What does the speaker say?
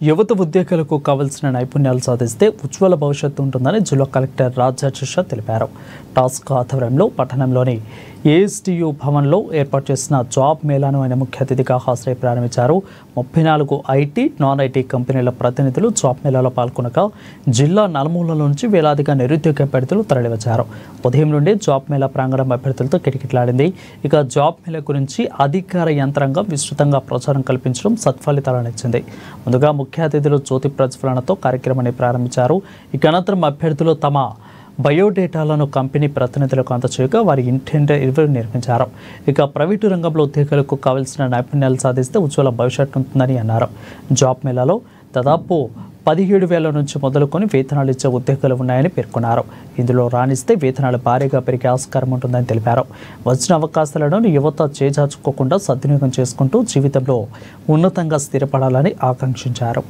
యువత ఉద్యోగులకు కావాల్సిన నైపుణ్యాలు సాధిస్తే ఉజ్వల భవిష్యత్తు ఉంటుందని జిల్లా కలెక్టర్ రాజశేష తెలిపారు. టాస్క్ ఆధ్వర్యంలో పట్టణంలోని ఏఎస్టీయూ భవన్లో ఏర్పాటు చేసిన జాబ్ మేళాను ఆయన ముఖ్య అతిథిగా హాజరై ప్రారంభించారు. 34 ఐటీ, నాన్ ఐటీ కంపెనీల ప్రతినిధులు జాబ్ మేళాలో పాల్గొనగా జిల్లా నలుమూలల నుంచి వేలాదిగా నిరుద్యోగ అభ్యర్థులు తరలివచ్చారు. ఉదయం నుండి జాబ్ మేళా ప్రాంగణం అభ్యర్థులతో కిటకిటలాడింది. ఇక జాబ్ మేళా గురించి అధికార యంత్రాంగం విస్తృతంగా ప్రచారం కల్పించడం సత్ఫలితాలనిచ్చింది. ముందుగా ముఖ్య అతిథులు జ్యోతి ప్రజ్వలనతో కార్యక్రమాన్ని ప్రారంభించారు. ఇక అనంతరం అభ్యర్థులు తమ బయోడేటాలను కంపెనీ ప్రతినిధులకు అందచేయగా వారి ఇంటర్వ్యూ నిర్వహించారు. ఇక ప్రైవేటు రంగంలో ఉద్యోగులకు కావాల్సిన నైపుణ్యాలు సాధిస్తే ఉజ్వల భవిష్యత్తు ఉంటుందని అన్నారు. జాబ్ మేళాలో దాదాపు 17,000 నుంచి మొదలుకొని వేతనాలు ఇచ్చే ఉద్యోగాలు ఉన్నాయని పేర్కొన్నారు. ఇందులో రాణిస్తే వేతనాలు భారీగా పెరిగే ఆస్కారం ఉంటుందని తెలిపారు. వచ్చిన అవకాశాలను యువత చేజార్చుకోకుండా సద్వినియోగం చేసుకుంటూ జీవితంలో ఉన్నతంగా స్థిరపడాలని ఆకాంక్షించారు.